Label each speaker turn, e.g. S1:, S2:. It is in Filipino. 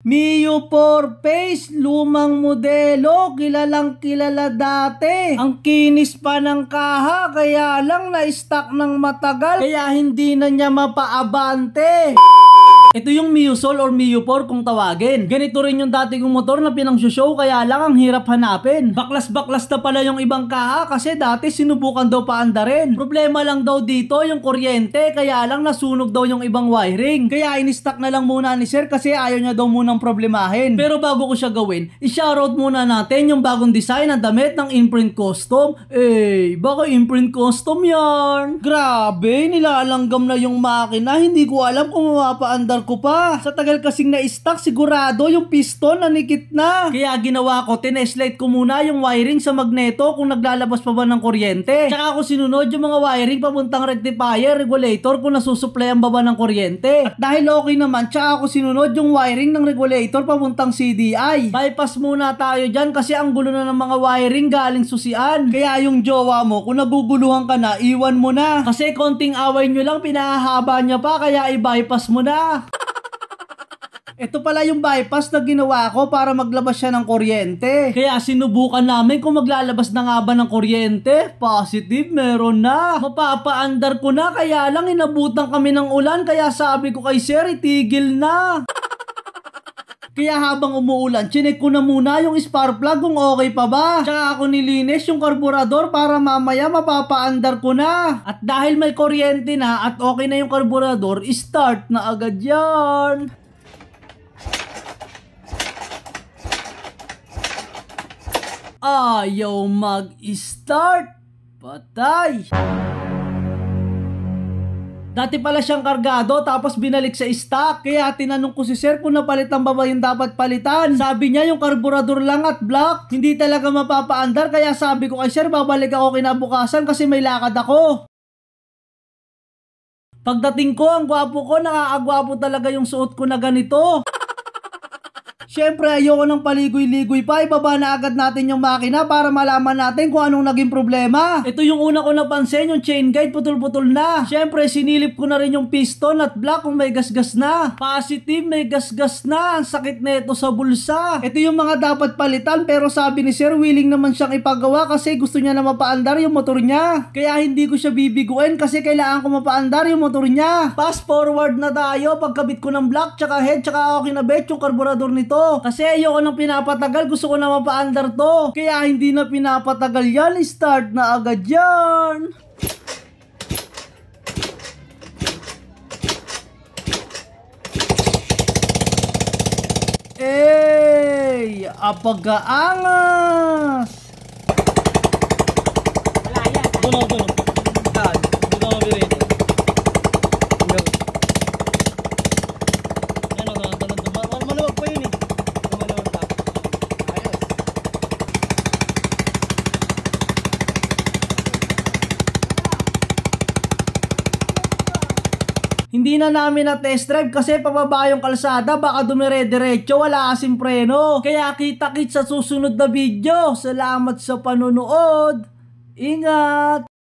S1: Mio 4 Face, lumang modelo, kilalang kilala dati. Ang kinis pa ng kaha, kaya lang na-stock ng matagal, kaya hindi na niya mapaabante. Ito yung Mio Soul or Mio 4 kung tawagin. Ganito rin yung dati kong motor na pinang-show, kaya lang ang hirap hanapin. Baklas-baklas na pala yung ibang kaha kasi dati sinubukan daw paandarin. Problema lang daw dito yung kuryente, kaya lang nasunog daw yung ibang wiring. Kaya in-stock na lang muna ni sir kasi ayaw niya daw munang problemahin. Pero bago ko siya gawin, i-shoutout muna natin yung bagong design ng damit ng Imprint Custom. Baka Imprint Custom yan. Grabe, nilalanggam na yung makina. Hindi ko alam kung mapapaandar ko pa. Sa tagal kasing na-stock, sigurado yung piston nanikit na. Kaya ginawa ko, tineslate ko muna yung wiring sa magneto kung naglalabas pa ba ng kuryente. Tsaka ako sinunod yung mga wiring papuntang rectifier, regulator kung nasusuplayan ba ng kuryente. At dahil okay naman, tsaka ako sinunod yung wiring ng regulator papuntang CDI. Bypass muna tayo dyan kasi ang gulo na ng mga wiring galing susian. Kaya yung jowa mo, kung naguguluhan ka na, iwan mo na. Kasi konting away nyo lang, pinahahaba niya pa, kaya i-bypass mo na. Ito pala yung bypass na ginawa ko para maglabas siya ng kuryente. Kaya sinubukan namin kung maglalabas na nga ba ng kuryente. Positive, meron na. Mapapaandar ko na, kaya lang inabutan kami ng ulan, kaya sabi ko kay sir, itigil na. Kaya habang umuulan, chinek ko na muna yung spark plug kung okay pa ba. Tsaka ako nilinis yung karburador para mamaya mapapaandar ko na. At dahil may kuryente na at okay na yung karburador, start na agad yan. Ayaw mag-start. Patay. Dati pala siyang kargado tapos binalik sa stock. Kaya tinanong ko si sir kung napalitan ba yung dapat palitan. Sabi niya yung karburador lang at block. Hindi talaga mapapaandar, kaya sabi ko kay sir babalik ako kinabukasan kasi may lakad ako. Pagdating ko, ang gwapo ko, nakakagwapo talaga yung suot ko na ganito. Siyempre, ayoko ng paligoy-ligoy pa. Ibaba na agad natin yung makina para malaman natin kung anong naging problema. Ito yung una ko napansin, yung chain guide putol-putol na. Siyempre, sinilip ko na rin yung piston at block kung may gasgas na. Positive, may gasgas na. Ang sakit na ito sa bulsa. Ito yung mga dapat palitan, pero sabi ni sir, willing naman siyang ipagawa kasi gusto niya na mapaandar yung motor niya. Kaya hindi ko siya bibiguin kasi kailangan ko mapaandar yung motor niya. Fast forward na tayo. Pagkabit ko ng block, tsaka head, tsaka ako kinabit yung karburador nito. Kasi ayoko nang pinapatagal, gusto ko na mapaandar to. Kaya hindi na pinapatagal yan, start na agad yan. Apagaangas.
S2: Wala yan.
S1: Tunog. Dad, hindi ko mabirin. Maluwag pa yun eh. Maluwag pa. Ayos. Hindi na namin na test drive kasi pababa yung kalsada, baka dumire-diretso, wala kasing preno. Kaya kita-kits sa susunod na video. Salamat sa panonood. Ingat!